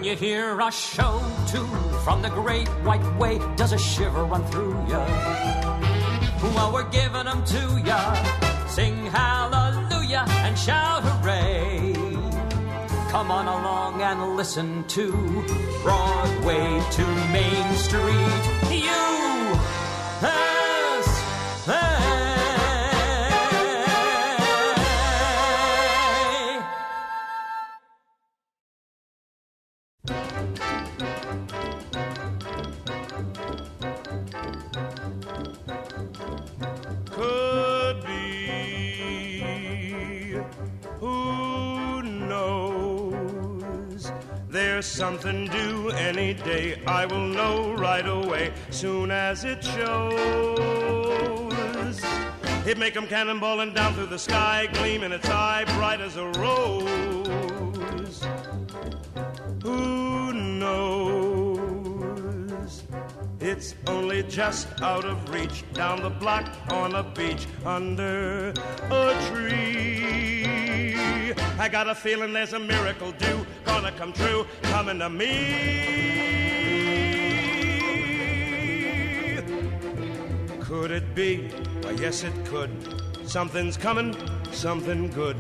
When you hear a show tune from the great white way, does a shiver run through ya? Well, we're giving them to ya. Sing hallelujah and shout hooray. Come on along and listen to Broadway to Main Street. USA. Could be, who knows? There's something due any day. I will know right away, soon as it shows. It make 'em cannonballing down through the sky, gleam in its eye, bright as a rose. Who knows? It's only just out of reach, down the block on a beach, under a tree. I got a feeling there's a miracle due, gonna come true, coming to me. Could it be? Why, yes, it could. Something's coming, something good.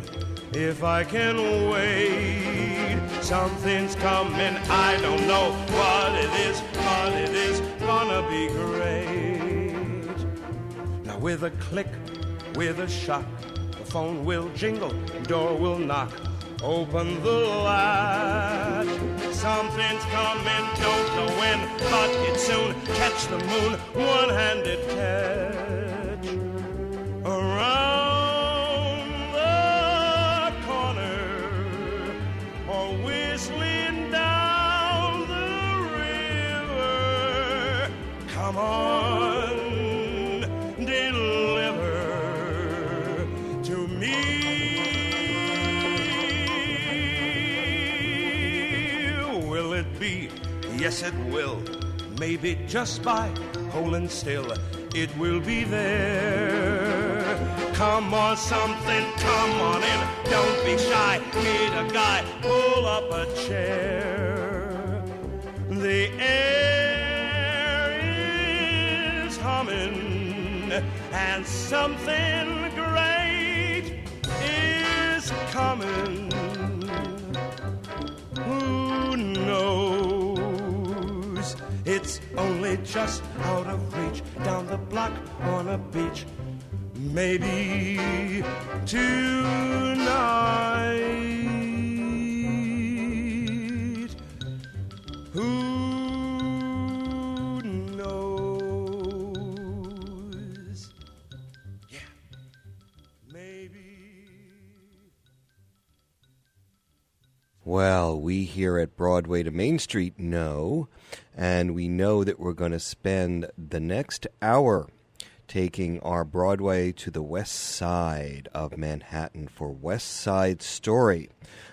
If I can wait, something's coming. I don't know what it is, but it is gonna be great. Now with a click, with a shock, the phone will jingle, door will knock. Open the latch. Something's coming, don't know when, but it's soon. Catch the moon, one-handed catch. Around the corner, or whistling down the river. Come on, deliver to me. Will it be? Yes, it will. Maybe just by holding still, it will be there. Come on, something, come on in. Don't be shy, meet a guy, pull up a chair. The air is humming, and something great is coming. Who knows? It's only just out of reach, down the block on a beach. Maybe tonight. Who knows? Yeah, maybe. Well, we here at Broadway to Main Street know, and we know that we're going to spend the next hour taking our Broadway to the west side of Manhattan for West Side Story,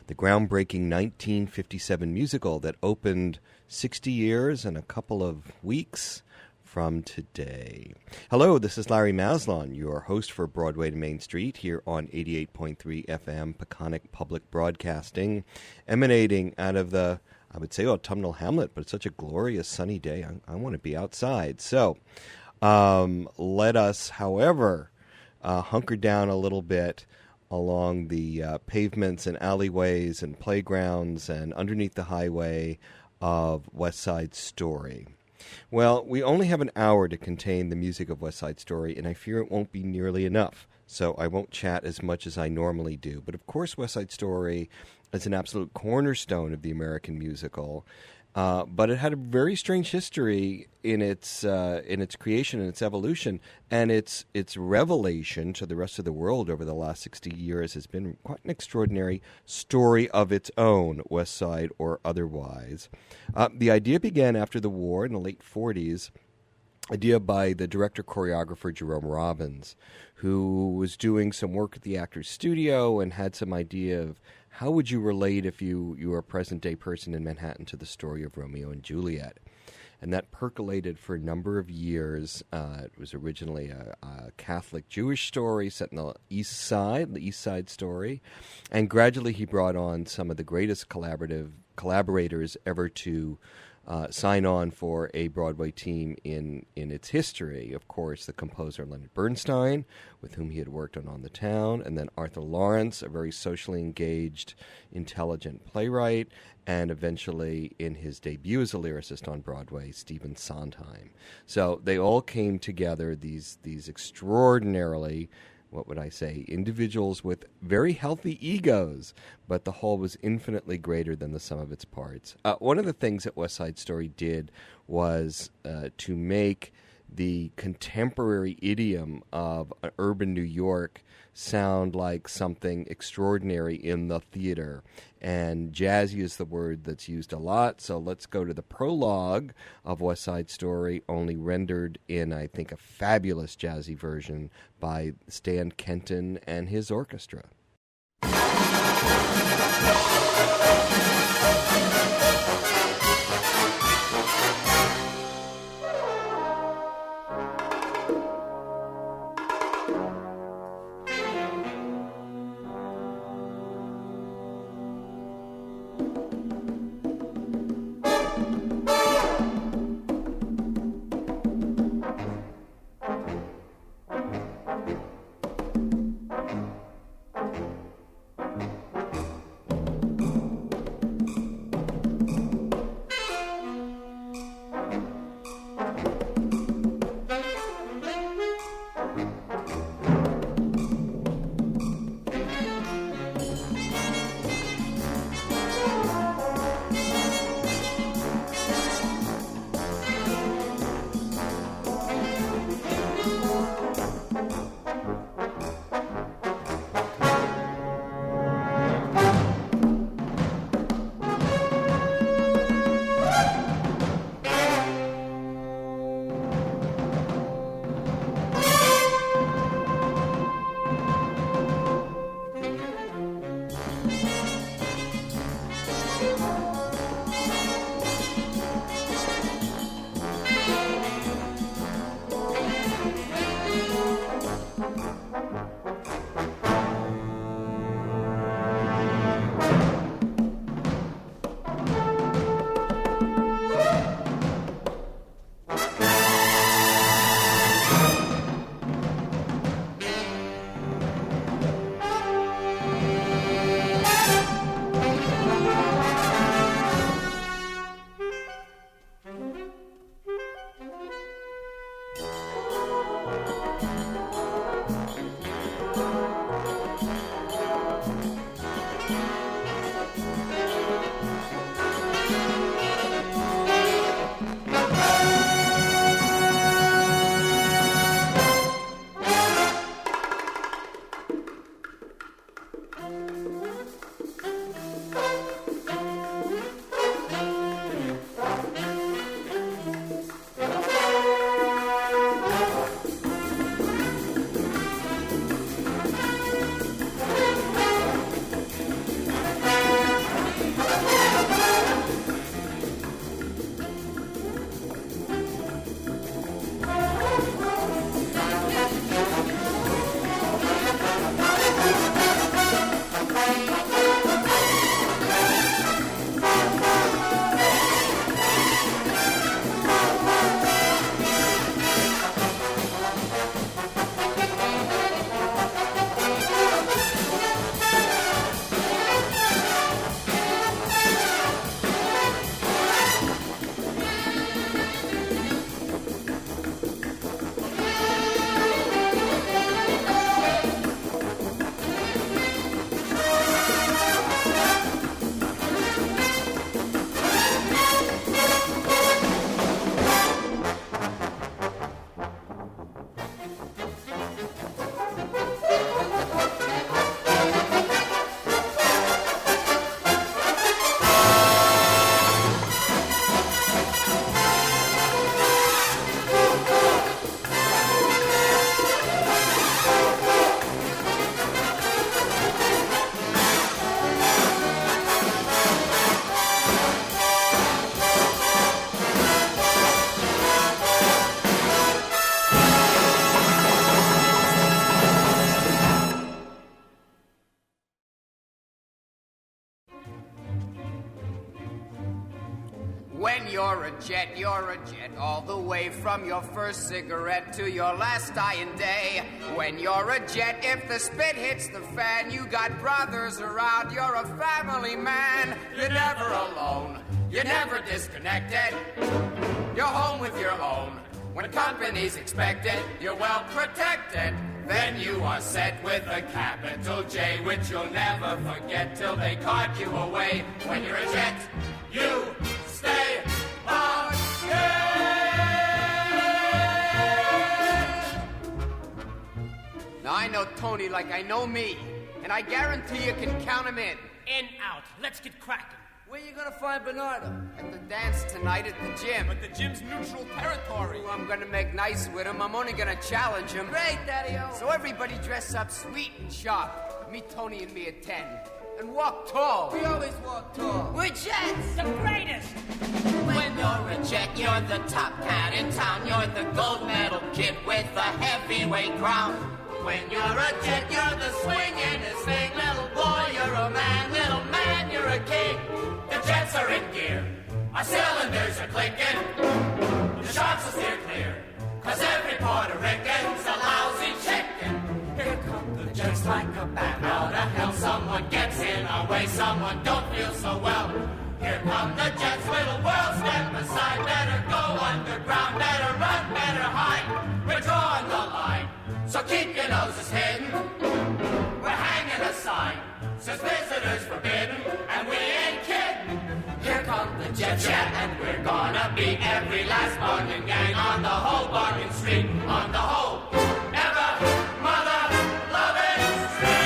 the groundbreaking 1957 musical that opened 60 years and a couple of weeks from today. Hello, this is Larry Maslon, your host for Broadway to Main Street here on 88.3 FM Peconic Public Broadcasting, emanating out of the, I would say, autumnal hamlet, but it's such a glorious sunny day. I want to be outside. So let us, however, hunker down a little bit along the pavements and alleyways and playgrounds and underneath the highway of West Side Story. Well, we only have an hour to contain the music of West Side Story, and I fear it won't be nearly enough, so I won't chat as much as I normally do. But of course, West Side Story is an absolute cornerstone of the American musical, but it had a very strange history in its creation and its evolution, and its revelation to the rest of the world over the last 60 years has been quite an extraordinary story of its own, West Side or otherwise. The idea began after the war in the late 40s, idea by the director-choreographer Jerome Robbins, who was doing some work at the Actors Studio and had some idea of how would you relate if you were a present-day person in Manhattan to the story of Romeo and Juliet. And that percolated for a number of years. It was originally a Catholic Jewish story set in the East Side Story. And gradually he brought on some of the greatest collaborative collaborators ever to sign on for a Broadway team in its history. Of course, the composer Leonard Bernstein, with whom he had worked on the Town, and then Arthur Lawrence, a very socially engaged, intelligent playwright, and eventually, in his debut as a lyricist on Broadway, Stephen Sondheim. So they all came together, these extraordinarily, what would I say, individuals with very healthy egos, but the whole was infinitely greater than the sum of its parts. One of the things that West Side Story did was to make the contemporary idiom of urban New York sound like something extraordinary in the theater. And jazzy is the word that's used a lot, so let's go to the prologue of West Side Story, only rendered in, I think, a fabulous jazzy version by Stan Kenton and his orchestra. When you're a jet, all the way from your first cigarette to your last dying day. When you're a jet, if the spit hits the fan, you got brothers around, you're a family man. You're never alone, you're never disconnected. You're home with your own. When company's expected, you're well protected. Then you are set with a capital J, which you'll never forget till they cart you away. When you're a jet, you stay on Now I know Tony like I know me, and I guarantee you can count him in. In, out. Let's get cracking. Where you gonna find Bernardo? At the dance tonight at the gym. But the gym's neutral territory. Ooh, I'm gonna make nice with him. I'm only gonna challenge him. Great, Daddy-O. So everybody dress up sweet and sharp. Meet Tony and me at 10. And walk tall. We always walk tall. We're jets. The greatest. When you're a jet, you're the top cat in town. You're the gold medal kid with the heavyweight crown. When you're a jet, you're the swingingest thing. Little boy, you're a man, you're a king. The jets are in gear, our cylinders are clicking. The sharks will steer clear, 'cause every Puerto Rican's a lousy chicken. Here come the jets like a bat out of hell. Someone gets in our way, someone don't feel so well. Here come the jets, little world, step aside. Better go underground, better run, better hide. We're drawing the line, so keep your noses hidden. We're hanging a sign, says visitors forbidden, and we ain't kidding. Here come the jets, yeah, and we're gonna beat every last bargain gang on the whole bargain street, on the whole ever mother loving street.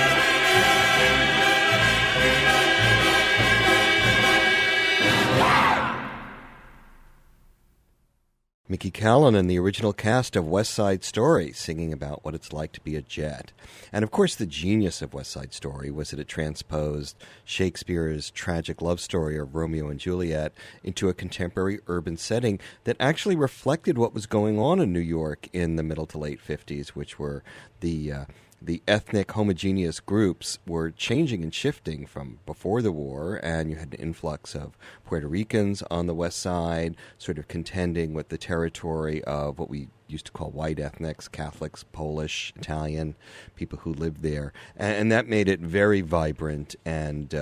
Mickey Callan and the original cast of West Side Story singing about what it's like to be a jet. And of course the genius of West Side Story was that it transposed Shakespeare's tragic love story of Romeo and Juliet into a contemporary urban setting that actually reflected what was going on in New York in the middle to late 50s, which were the ethnic homogeneous groups were changing and shifting from before the war, and you had an influx of Puerto Ricans on the west side, sort of contending with the territory of what we used to call white ethnics, Catholics, Polish, Italian, people who lived there. And that made it very vibrant and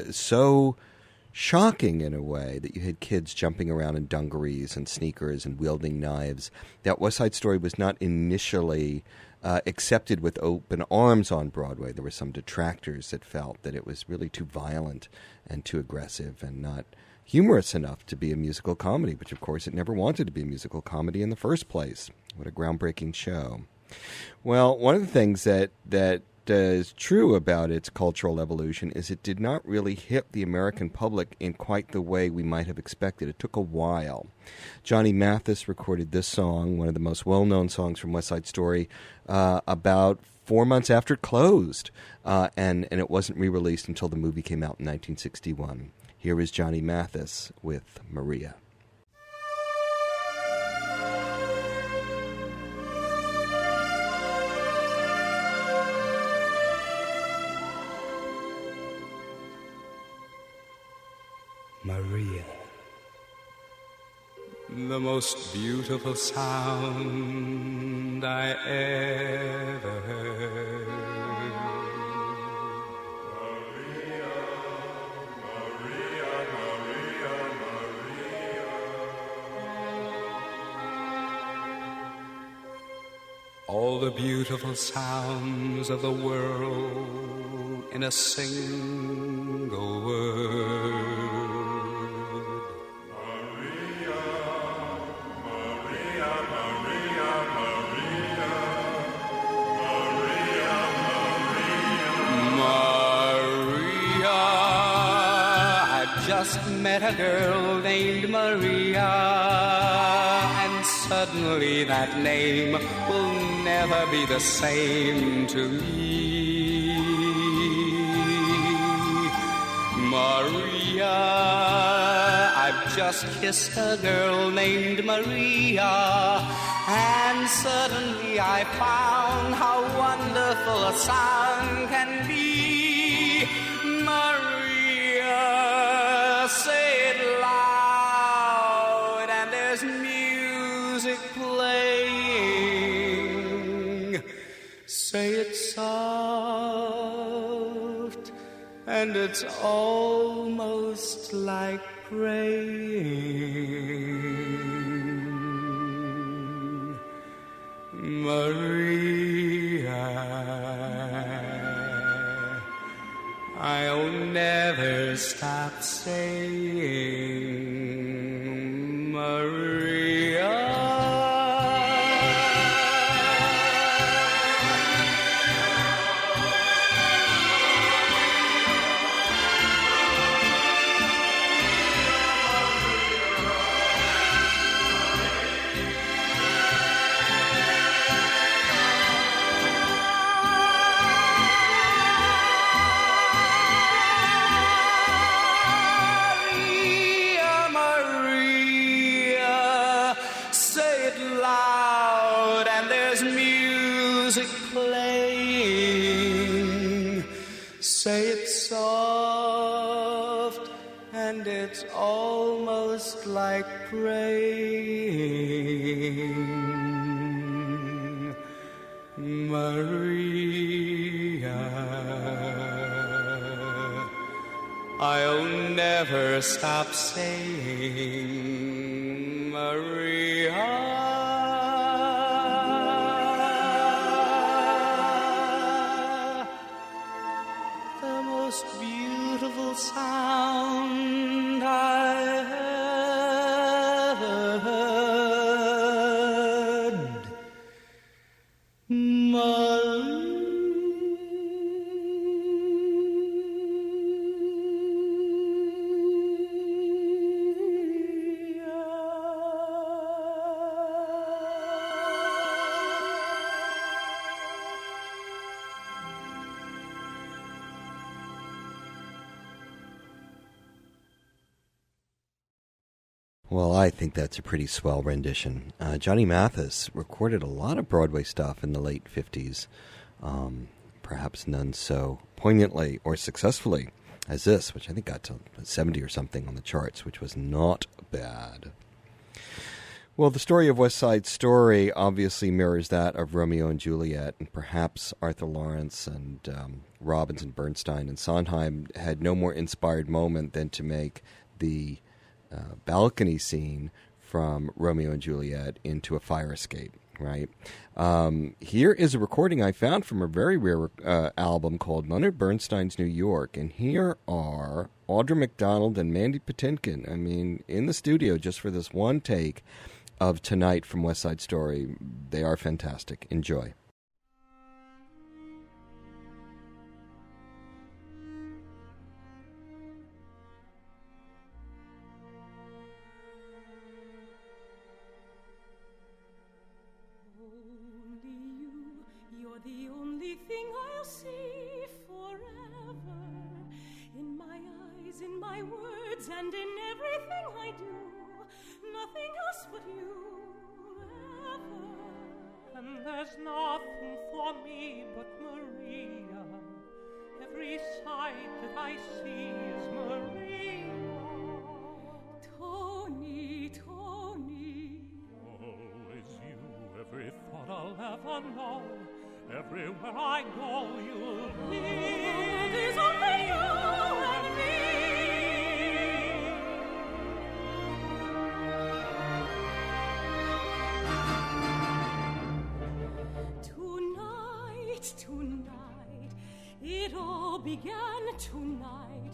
so shocking in a way that you had kids jumping around in dungarees and sneakers and wielding knives. That West Side Story was not initially accepted with open arms on Broadway. There were some detractors that felt that it was really too violent and too aggressive and not humorous enough to be a musical comedy, which of course it never wanted to be a musical comedy in the first place. What a groundbreaking show. Well, one of the things that is true about its cultural evolution is it did not really hit the American public in quite the way we might have expected. It took a while. Johnny Mathis recorded this song, one of the most well-known songs from West Side Story, about 4 months after it closed, and it wasn't re-released until the movie came out in 1961. Here is Johnny Mathis with Maria. Maria, the most beautiful sound I ever heard. Maria, Maria, Maria, Maria. All the beautiful sounds of the world in a single word. Met a girl named Maria, and suddenly that name will never be the same to me. Maria, I've just kissed a girl named Maria, and suddenly I found how wonderful a sound can be. Maria, say it loud. and it's almost like praying. Maria, I'll never stop saying, Maria. Say it soft, and it's almost like praying. Maria, I'll never stop saying, Maria. Beautiful sound I ever heard. Well, I think that's a pretty swell rendition. Johnny Mathis recorded a lot of Broadway stuff in the late 50s, perhaps none so poignantly or successfully as this, which I think got to 70 or something on the charts, which was not bad. Well, the story of West Side Story obviously mirrors that of Romeo and Juliet, and perhaps Arthur Lawrence and Robbins and Bernstein and Sondheim had no more inspired moment than to make the balcony scene from Romeo and Juliet into a fire escape, right? Here is a recording I found from a very rare album called Leonard Bernstein's New York, and here are Audra McDonald and Mandy Patinkin, I mean, in the studio just for this one take of Tonight from West Side Story. They are fantastic. Enjoy. The only thing I'll see forever, in my eyes, in my words, and in everything I do. Nothing else but you, ever. And there's nothing for me but Maria. Every sight that I see is Maria. Tony, Tony. Always you, every thought I'll ever know. Everywhere I go, you'll be. There's only you and me. Tonight, tonight, it all began tonight.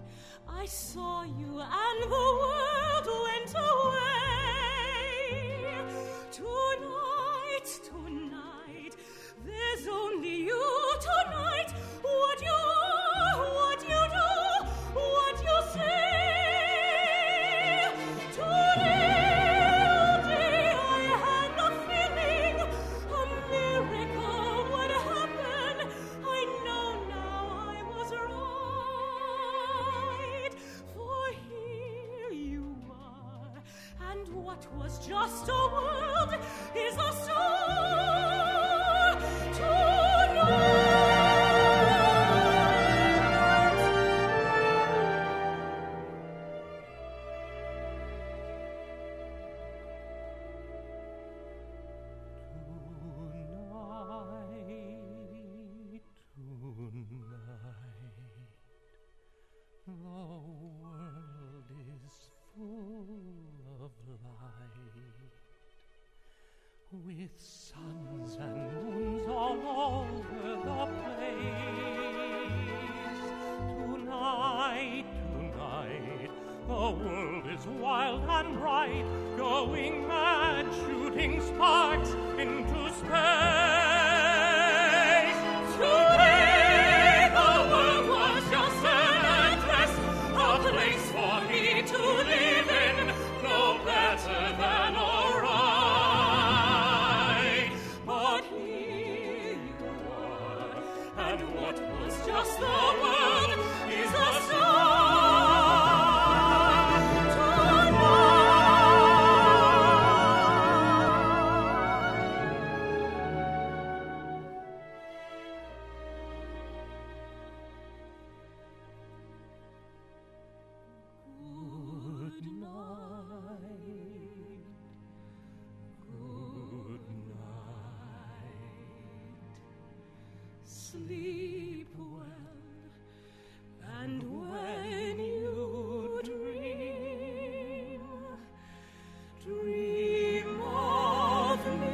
I saw you and the world went away. Tonight, tonight, there's only you tonight. What you are, what you do, what you say. Today, all day, I had the feeling a miracle would happen. I know now I was right. For here you are, and what was just a world is a star. Tonight. is wild and bright, going mad, shooting sparks into space. Today the world was just an address, a place for me to live in, no better than alright. But here you are, and what was just the world is a star. Sleep well, and when you dream, dream of me.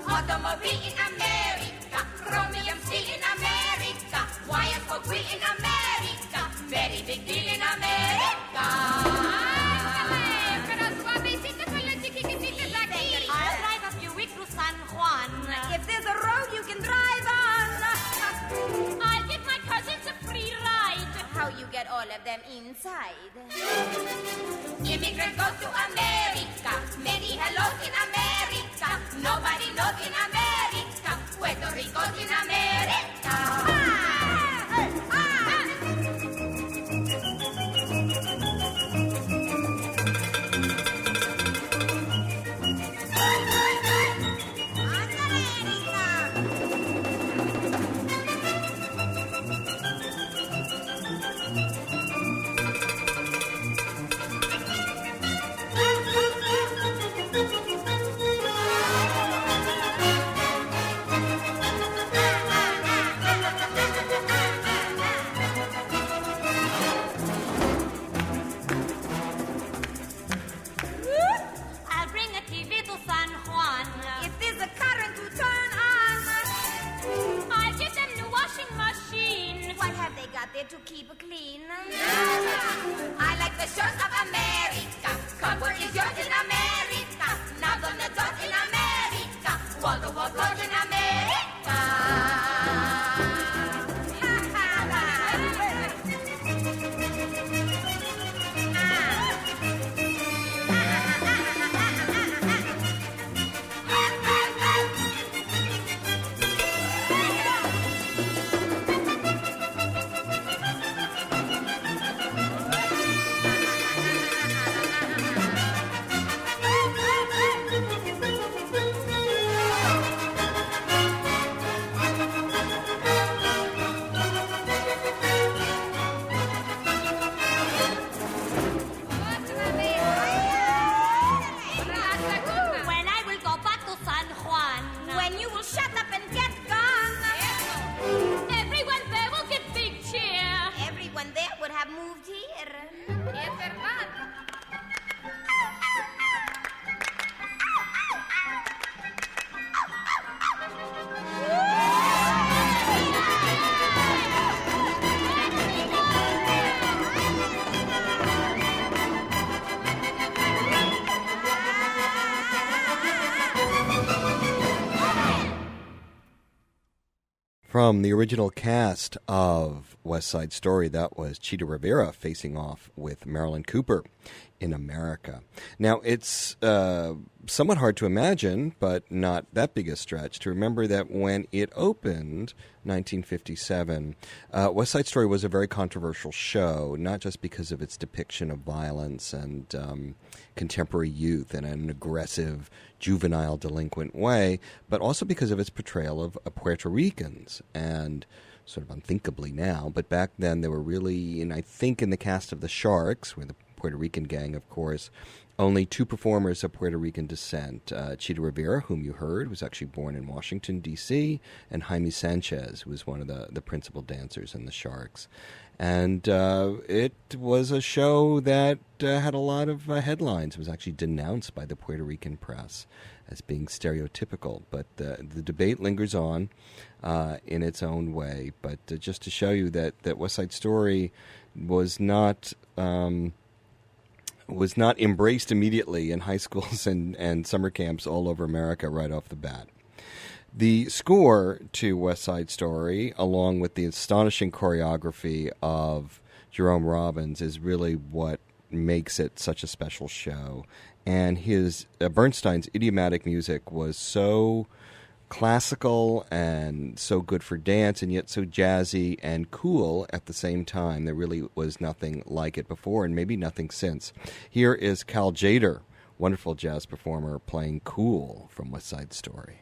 Automobile in America, chromium steel in America, wires for wheel in America, very big deal in America. I'll drive a few weeks to San Juan. If there's a road you can drive on. I'll give my cousins a free ride. How you get all of them inside? Immigrant goes to America, many hellos in America, nobody knows in America, Puerto Rico's in America. From the original cast of West Side Story, that was Chita Rivera facing off with Marilyn Cooper in America. Now, it's somewhat hard to imagine, but not that big a stretch, to remember that when it opened, 1957, West Side Story was a very controversial show, not just because of its depiction of violence and contemporary youth in an aggressive, juvenile, delinquent way, but also because of its portrayal of Puerto Ricans. And sort of unthinkably now, but back then they were really, and I think in the cast of The Sharks, where the Puerto Rican gang, of course, only two performers of Puerto Rican descent. Chita Rivera, whom you heard, was actually born in Washington, D.C., and Jaime Sanchez, who was one of the principal dancers in The Sharks. And it was a show that had a lot of headlines. It was actually denounced by the Puerto Rican press as being stereotypical. But the debate lingers on in its own way. But just to show you that West Side Story was not embraced immediately in high schools and summer camps all over America right off the bat. The score to West Side Story, along with the astonishing choreography of Jerome Robbins, is really what makes it such a special show. And his Bernstein's idiomatic music was so classical and so good for dance, and yet so jazzy and cool at the same time. There really was nothing like it before, and maybe nothing since. Here is Cal Tjader, wonderful jazz performer, playing Cool from West Side Story.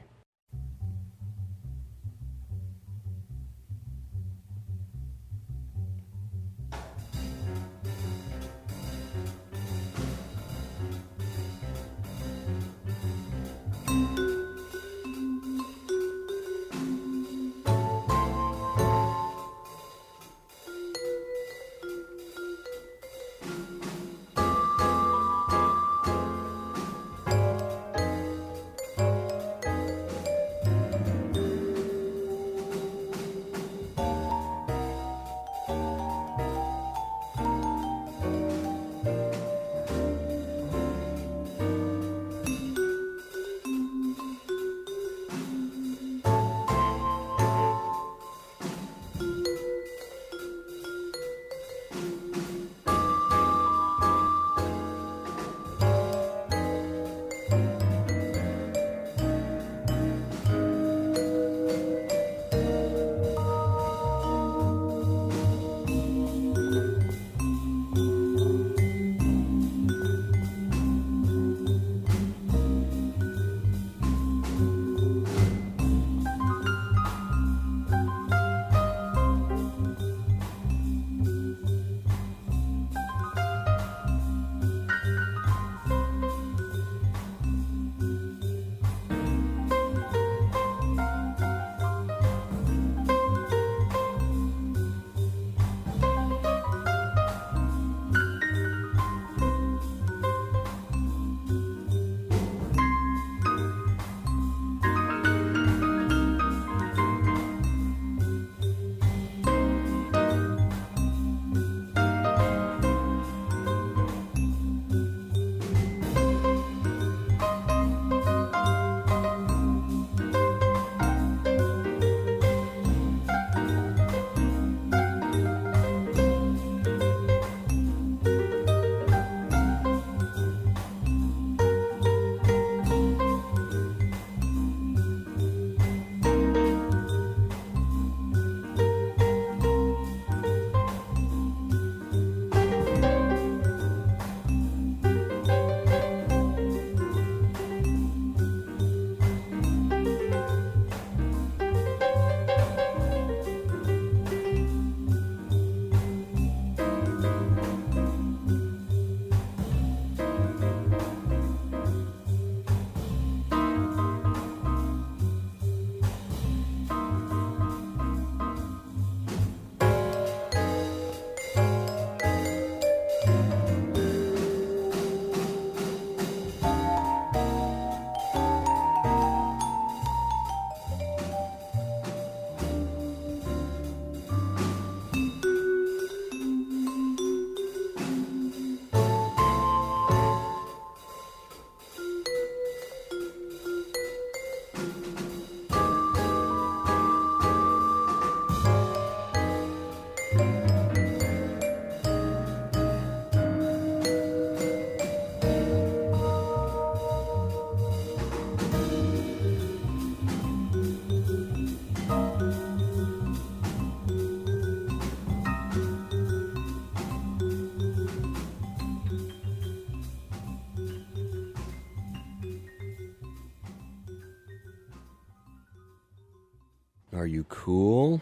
Are you cool?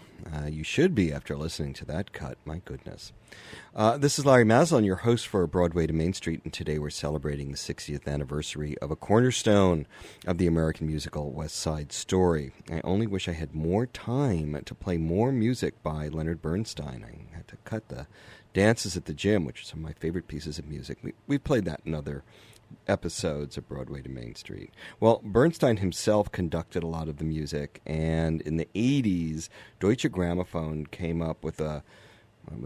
You should be after listening to that cut. My goodness. This is Larry Maslin, your host for Broadway to Main Street, and today we're celebrating the 60th anniversary of a cornerstone of the American musical West Side Story. I only wish I had more time to play more music by Leonard Bernstein. I had to cut the Dances at the Gym, which are some of my favorite pieces of music. We've played that in other episodes of Broadway to Main Street. Well, Bernstein himself conducted a lot of the music, and in the 80s, Deutsche Grammophon came up with what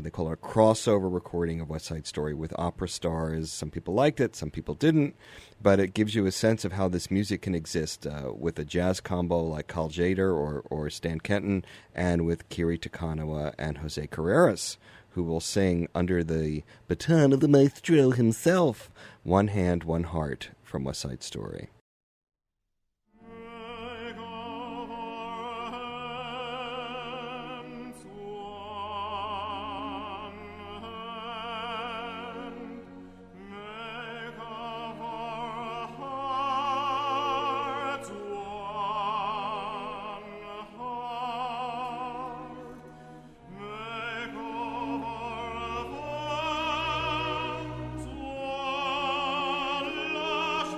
they call a crossover recording of West Side Story with opera stars. Some people liked it, some people didn't, but it gives you a sense of how this music can exist with a jazz combo like Carl Jader or Stan Kenton, and with Kiri Takanawa and Jose Carreras, who will sing under the baton of the maestro himself, One Hand, One Heart from West Side Story. Lass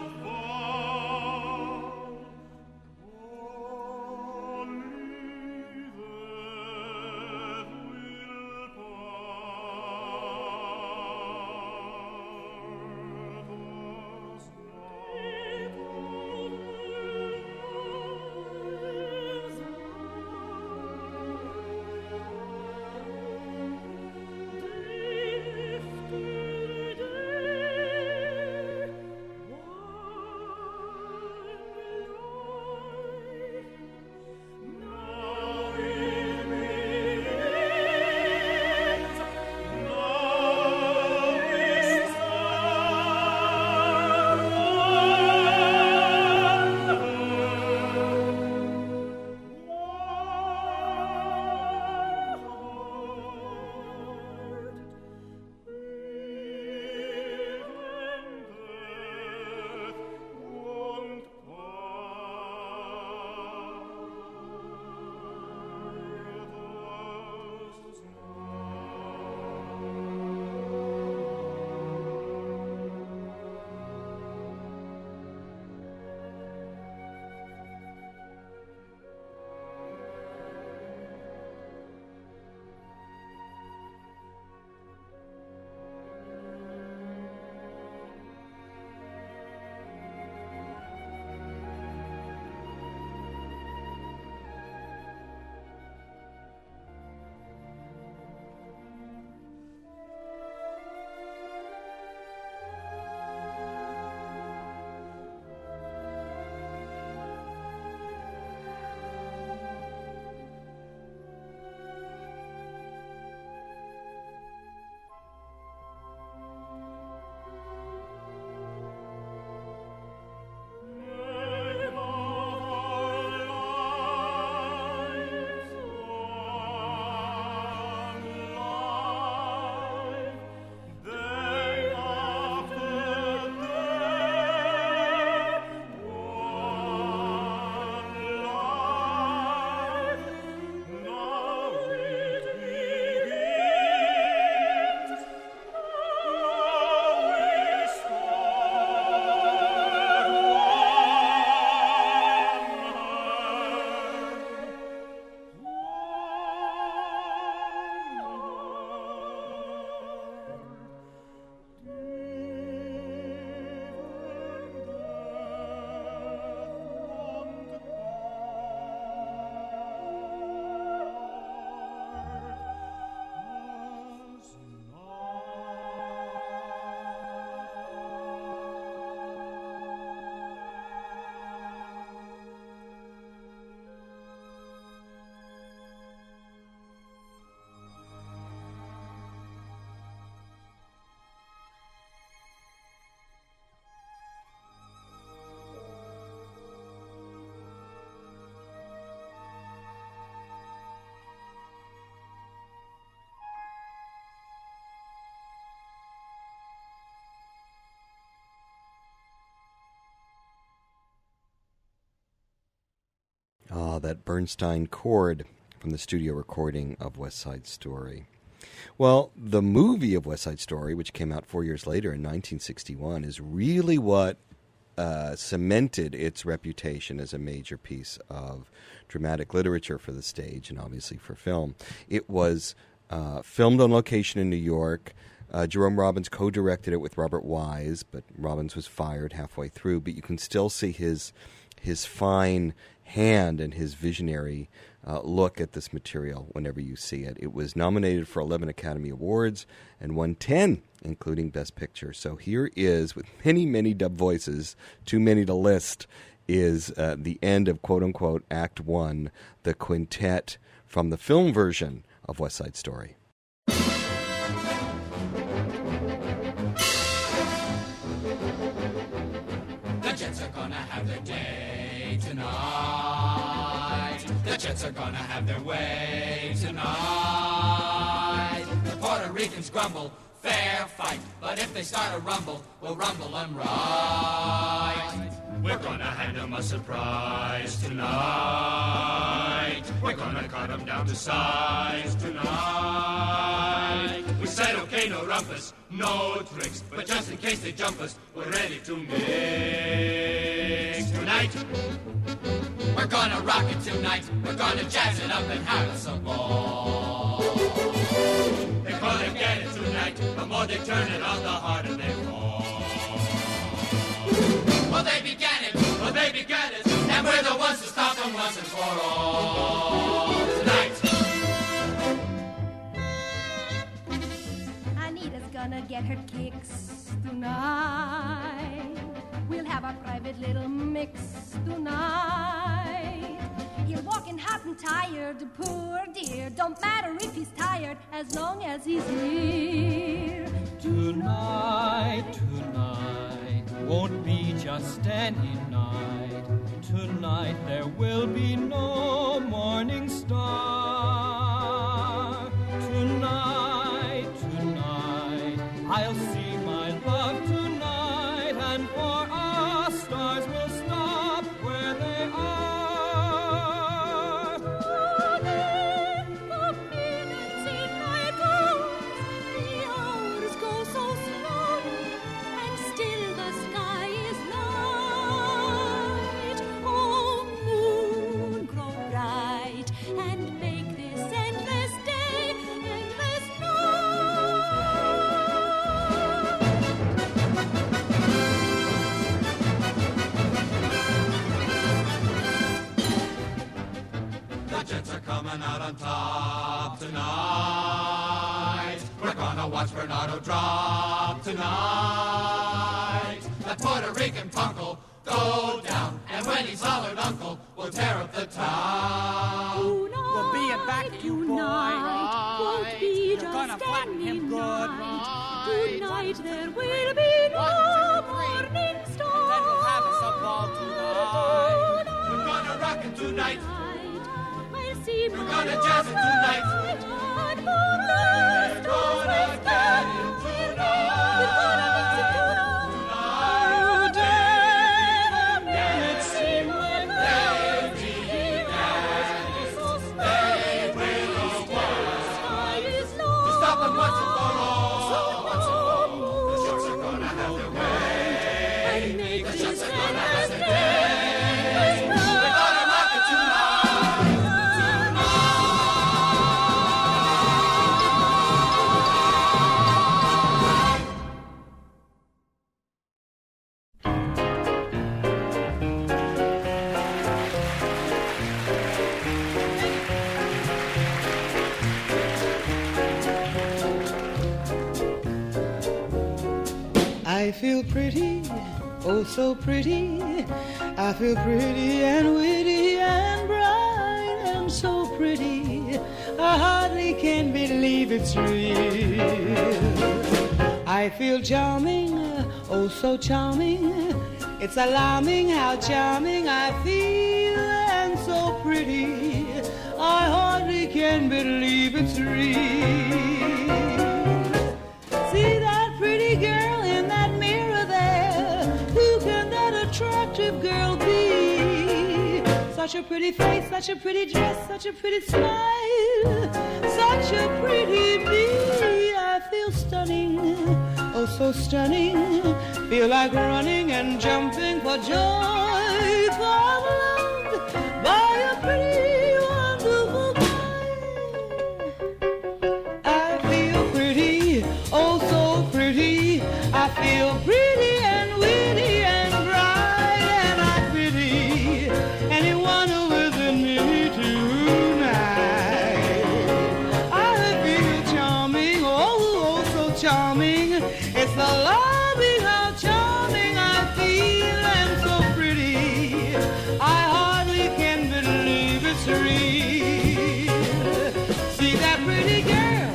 That Bernstein chord from the studio recording of West Side Story. Well, the movie of West Side Story, which came out 4 years later in 1961, is really what cemented its reputation as a major piece of dramatic literature for the stage and obviously for film. It was filmed on location in New York. Jerome Robbins co-directed it with Robert Wise, but Robbins was fired halfway through. But you can still see his fine hand and his visionary look at this material whenever you see it. It was nominated for 11 Academy Awards and won 10, including Best Picture. So here is, with many, many dub voices, too many to list, is the end of quote-unquote Act 1, the quintet from the film version of West Side Story. The Jets are gonna have their day tonight. The Jets are gonna have their way tonight. The Puerto Ricans grumble, fair fight. But if they start a rumble, we'll rumble them right. We're gonna hand them a surprise tonight. We're gonna cut them down to size tonight. We said okay, no rumpus, no tricks. But just in case they jump us, we're ready to mix tonight. We're gonna rock it tonight. We're gonna jazz it up and have us a ball. They're gonna get it tonight. The more they turn it on, the harder they fall. Well, they began it. Well, they began it. And we're the ones to stop them once and for all tonight. Anita's gonna get her kicks tonight. We'll have a private little mix tonight. He'll walk in hot and tired, poor dear. Don't matter if he's tired, as long as he's here. Tonight, tonight won't be just any night. Tonight there will be no morning star. Tonight, tonight I'll see my love tonight, and for us stars will stop where they are. Oh, then the minutes in my goes, the hours go so slow, and still the sky is light. Oh, moon, grow bright, and make this endless day endless The Jets are coming out on top tonight. We're gonna watch Bernardo drop tonight. That Puerto Rican punk'll go down, and when he's hollered uncle, we'll tear up the town. We'll be a vacuum boy. Won't be just gonna flatten him good, night. Tonight there will be no morning star. Then we'll have us a ball tonight. We're gonna rock it tonight. I'll see We're my gonna jazz it tonight. And for us We're gonna get it tonight. we're gonna mix it tonight. It seemed like Sky is low. Stop them once and for all. The Jets are gonna have their way. The Jets are gonna have their way. We're gonna rock it I feel pretty, oh so pretty. I feel pretty and witty and bright and so pretty. I hardly can believe it's real. I feel charming, oh so charming. It's alarming how charming I feel and so pretty. I hardly can believe it's real. See that pretty girl in that mirror there? Who can that attractive girl be? Such such a pretty face, such a pretty dress, such a pretty smile, such a pretty me. I feel stunning, oh so stunning. Feel like running and jumping for joy, for I'm loved by a pretty, wonderful boy. I feel pretty, oh so pretty. I feel pretty and witty and bright, and I pity anyone who is in me tonight. I feel charming, oh so charming. It's the loving how charming I feel, and so pretty. I hardly can believe it's real. See that pretty girl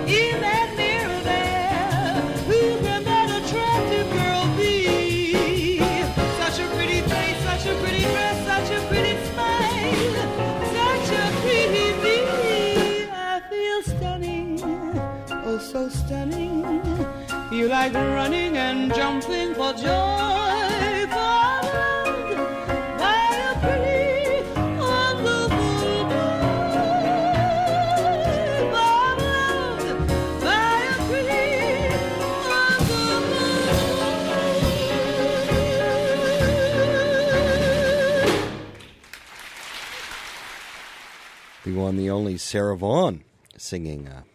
in that mirror there. Who can that attractive girl be? Such a pretty face, such a pretty dress, such a pretty smile, such a pretty me. I feel stunning, oh so stunning. Feel like running and jumping for joy, for I'm loved by a pretty, wonderful boy. For I'm loved by a pretty, wonderful The one, the only Sarah Vaughan singing a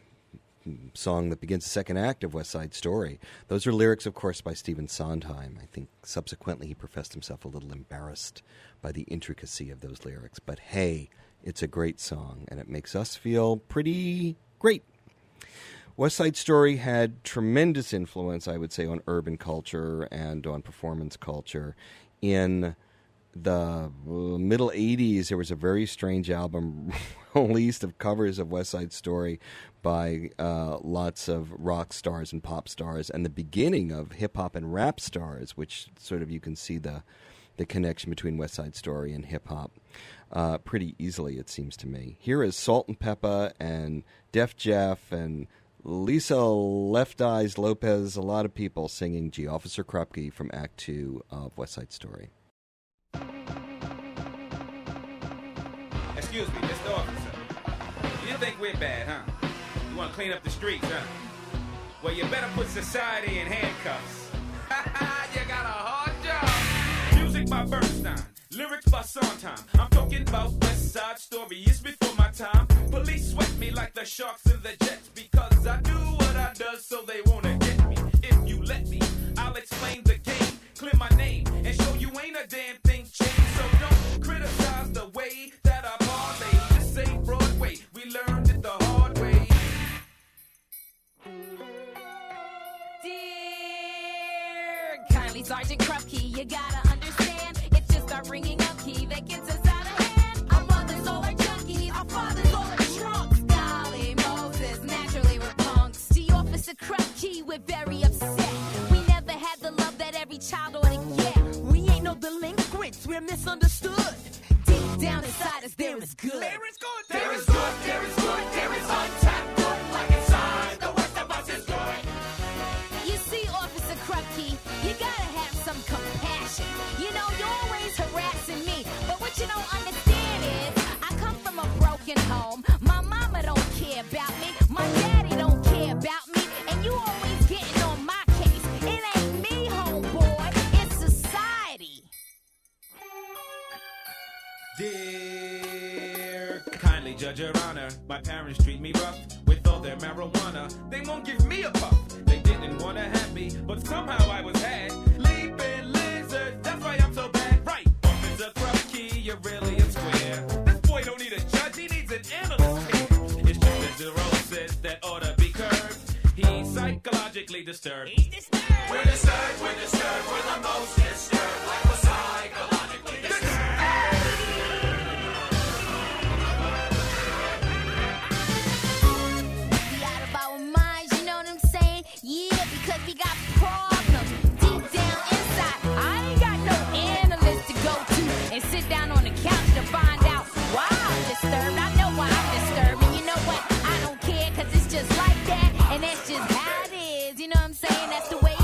song that begins the second act of West Side Story. Those are lyrics, of course, by Stephen Sondheim. I think subsequently he professed himself a little embarrassed by the intricacy of those lyrics. But hey, it's a great song, and it makes us feel pretty great. West Side Story had tremendous influence, I would say, on urban culture and on performance culture. In the middle 80s, there was a very strange album released of covers of West Side Story by lots of rock stars and pop stars, and the beginning of hip-hop and rap stars, which sort of you can see the connection between West Side Story and hip-hop pretty easily, it seems to me. Here is Salt and Peppa and Def Jeff and Lisa Left Eyes Lopez, a lot of people singing G. Officer Krupke from Act 2 of West Side Story. Excuse me, Mr. Officer. You think we're bad, huh? You want to clean up the streets, huh? Well, you better put society in handcuffs. You got a hard job. Music by Bernstein, lyrics by Sondheim. I'm talking about West Side Story. It's before my time. Police sweat me like the sharks in the jets because I do what I does so they wanna get me. If you let me, I'll explain the game, clear my name, and show you ain't a damn thing changed. So don't criticize the way that I parlay. This ain't Broadway. We learned it the hard way. Dear kindly Sergeant Krupke, you gotta understand, it's just our ringing up key that gets us out of hand. Our mothers all are junkies, our fathers all are drunks. Golly Moses, naturally we're punks. To Officer Krupke, we're very upset. We never had the love that every child ought to get. We ain't no delinquents, we're misunderstood. Deep down inside us, there is good. There is good, there is good, there is good, there is untapped good. Like inside, the worst of us is good. You see, Officer Krupke, you gotta have some compassion. You know, you're always harassing me, but what you don't understand is I come from a broken home. My mama don't care about me, my daddy don't care about me, and you always getting on my case. It ain't me, homeboy, it's society. Dear kindly Judge Your Honor, my parents treat me rough with all their marijuana. They won't give me a puff. They didn't want to have me, but somehow I was had. Leaping lizards, that's why I'm so bad. Right, Officer Krupke, you're really a square. This boy don't need a judge, he needs an analyst here. It's just a neurosis that ought to be curbed. He's psychologically disturbed. We're disturbed, we're the most disturbed. Like we're psychologically disturbed. We out of our minds, you know what I'm saying? Yeah, because we got problems deep down inside. I ain't got no analyst to go to and sit down on the couch to find out why I'm disturbed. I know why I'm disturbed, and you know what? I don't care, because it's just like that, and that's just how it is. You know what I'm saying? That's the way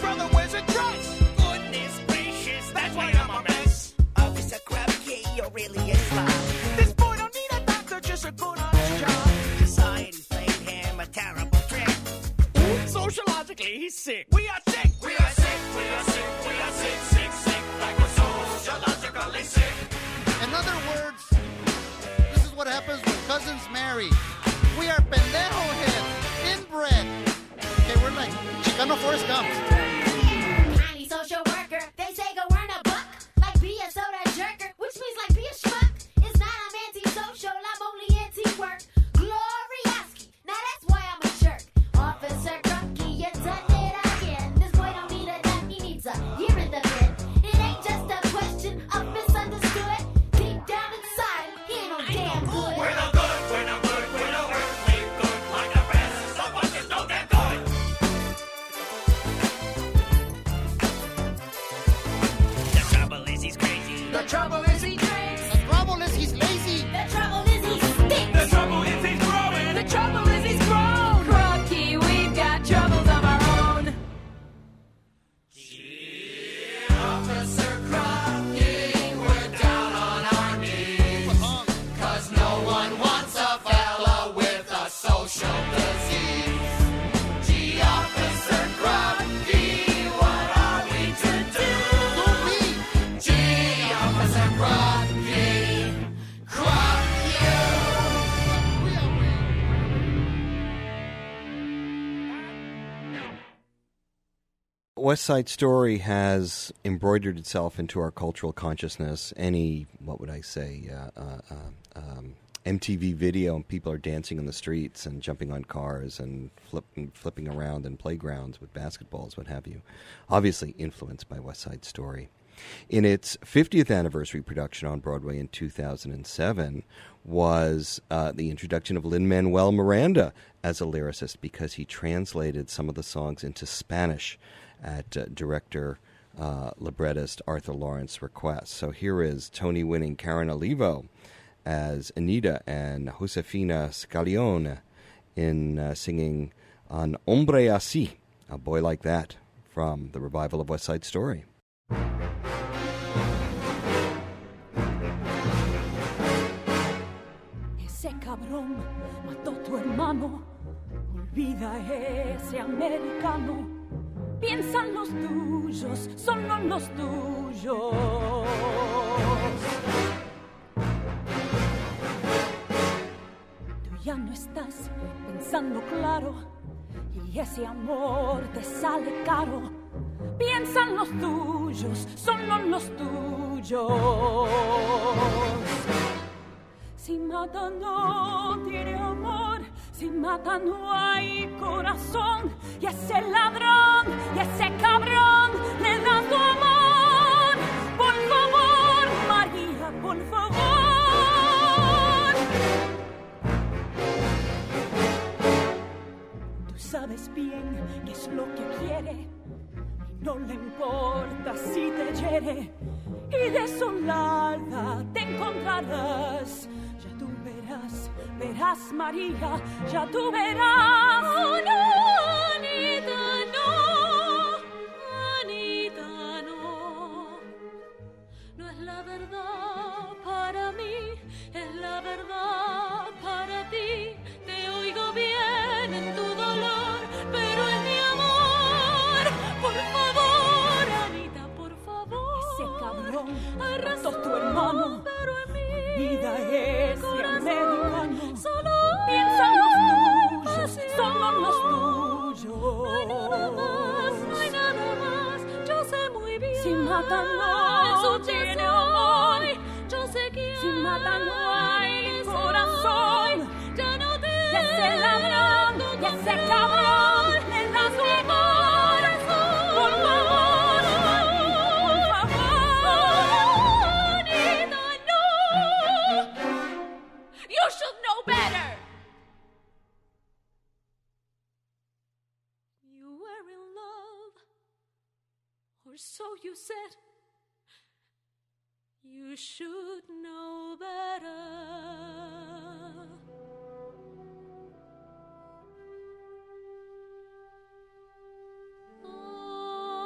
brother wears a dress. Goodness gracious, that's why I'm a mess. Officer Krupke, you're really a slob. This boy don't need a doctor, just a good honest job. Society played him a terrible trick. Sociologically, he's sick. We are sick. We are sick. We are sick. We are sick. Sick. Sick. Like we're sociologically sick. In other words, this is what happens when cousins marry. We are pendejo heads, inbred. Okay, we're like Chicano Forrest Gump. Tiny social worker, they say go earn a buck. Like be a soda jerker, which means like be a schmuck. It's not I'm anti-social, I'm only anti-work. Gloriousky, now that's why I'm a jerk. Officer Krupke, you done it again. This boy don't need a gun, he needs a year in the bed. It ain't just a question of misunderstood. Deep down inside, he ain't no damn good. We're no good. We're no good. We're no earthly good. Like the rest, so what is no damn good. The trouble is he's crazy. The trouble is he drinks. The trouble is he's lazy. The trouble is he stinks. The trouble is he's growing. The trouble is he's grown. Krupke, we've got troubles of our own. Officer Krupke, we're down on our knees. 'Cause no one wants a fella with a social disease. Gee, Officer Krupke, what are we to do? Gee, Officer Krupke, Krupp you. West Side Story has embroidered itself into our cultural consciousness. Any, what would I say, MTV video, and people are dancing in the streets and jumping on cars and flipping around in playgrounds with basketballs, what have you. Obviously influenced by West Side Story. In its 50th anniversary production on Broadway in 2007 was the introduction of Lin-Manuel Miranda as a lyricist, because he translated some of the songs into Spanish at director, librettist Arthur Lawrence's request. So here is Tony-winning Karen Olivo as Anita and Josefina Scallione in singing Un Hombre Así, A Boy Like That, from the revival of West Side Story. Ese cabrón mató tu hermano. Olvida ese americano. Piensan los tuyos, solo los tuyos. Tú ya no estás pensando claro y ese amor te sale caro. Piensan los tuyos, solo los tuyos. Si mata no tiene amor, si mata no hay corazón. Y ese ladrón, y ese cabrón, le da tu amor. Por favor, María, por favor. Tú sabes bien qué es lo que quiere, y no le importa si te hiere. Y desolada te encontrarás. Ya tú verás, verás María, ya tú verás. Oh no, Anita, no, Anita, no. No es la verdad para mí, es la verdad para ti. Te oigo bien en tu dolor, pero en mi amor, por favor, Anita, por favor. Ese cabrón mató tu hermano, pero en mi vida ese americano. Solo piensan los tuyos, solo los tuyos. No hay nada más, no hay nada más. Yo sé muy bien. Si matan no tiene amor. Yo sé que si matan no hay corazón. Ya no te y ese ladrón, y ese cabrón, le da su amor. Por favor, por favor, Anita, no. You should know better. You were in love, or so you said. You should know better. Oh.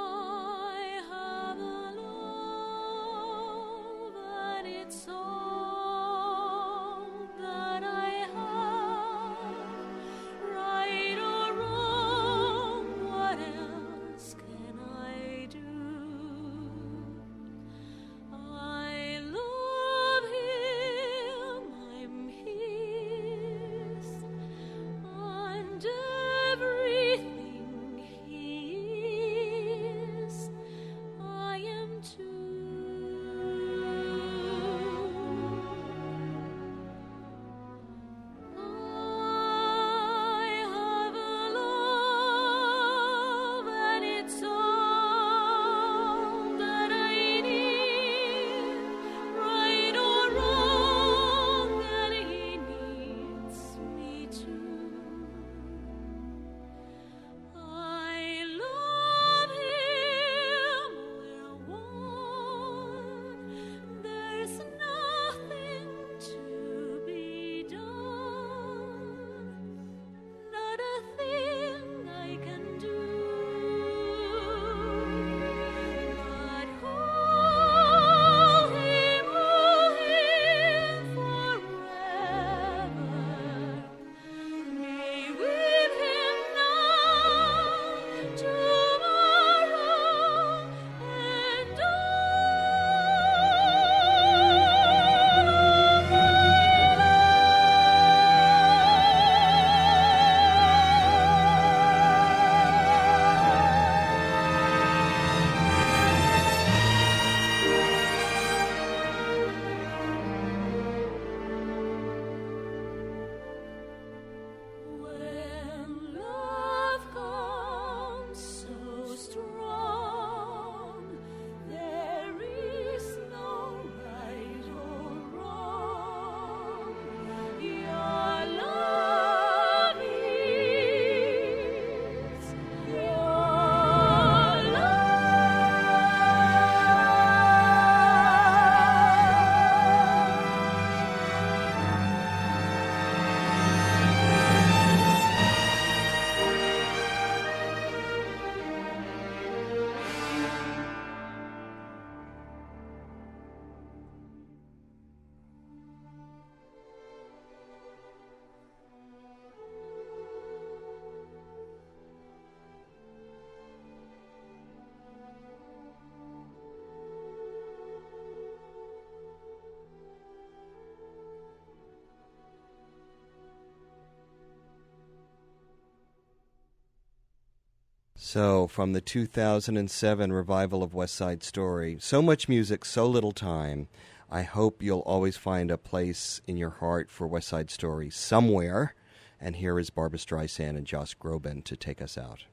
So, from the 2007 revival of West Side Story, so much music, so little time. I hope you'll always find a place in your heart for West Side Story somewhere. And here is Barbra Streisand and Josh Groban to take us out.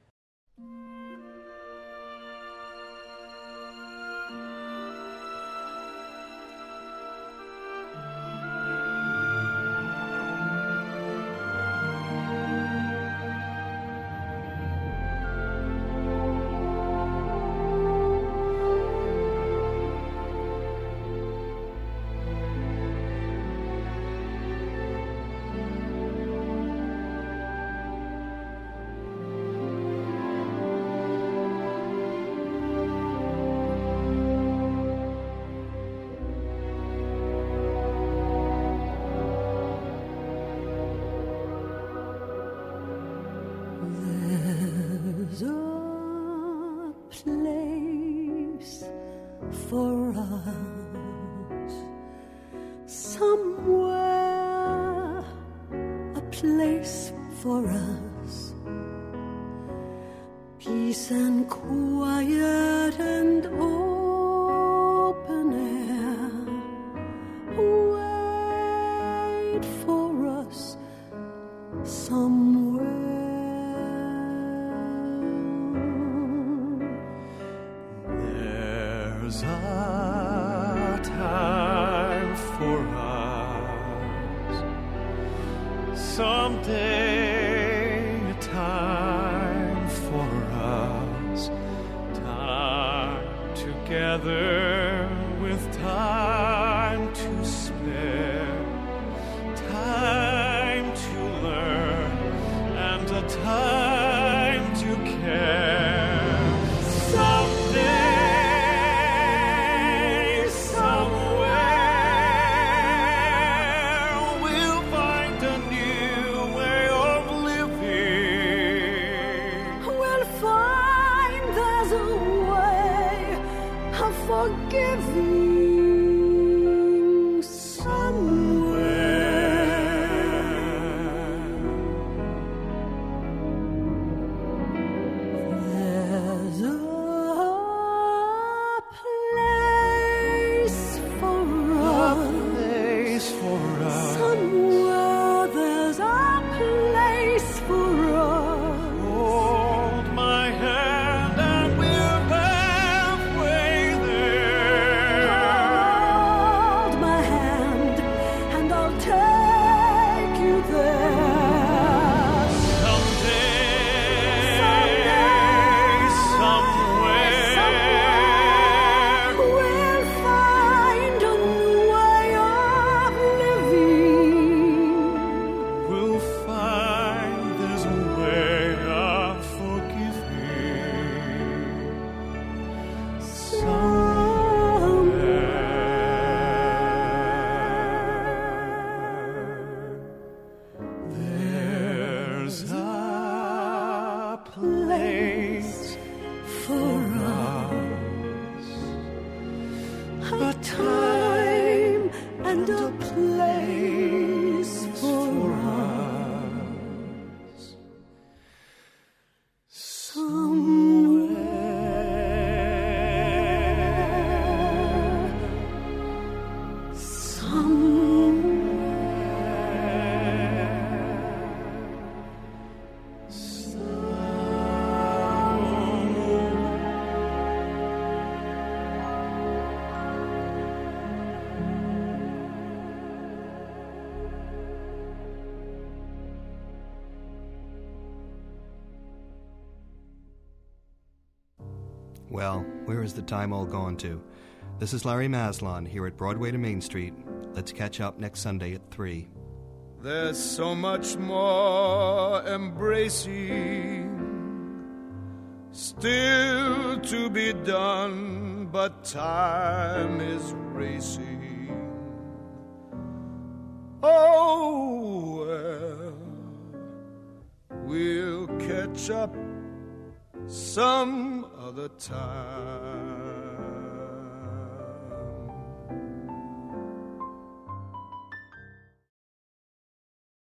For us, somewhere, a place for us, peace and quiet and open air, wait for us somewhere. There's a time for us, someday a time for us, time together with time to spare, time to learn and a time to care. Forgiving somewhere. There's a place for us. Somewhere there's a place for us. Hold my hand and we'll halfway there. Hold my hand and I'll take you there. Someday, somewhere, we'll find a new way of living. we'll find there's a way of forgiving. There's a place For us, a time and a place for us. Well, where is the time all gone to? This is Larry Maslon here at Broadway to Main Street. Let's catch up next Sunday at 3. There's so much more embracing still to be done, but time is racing. Oh, well, we'll catch up some other time.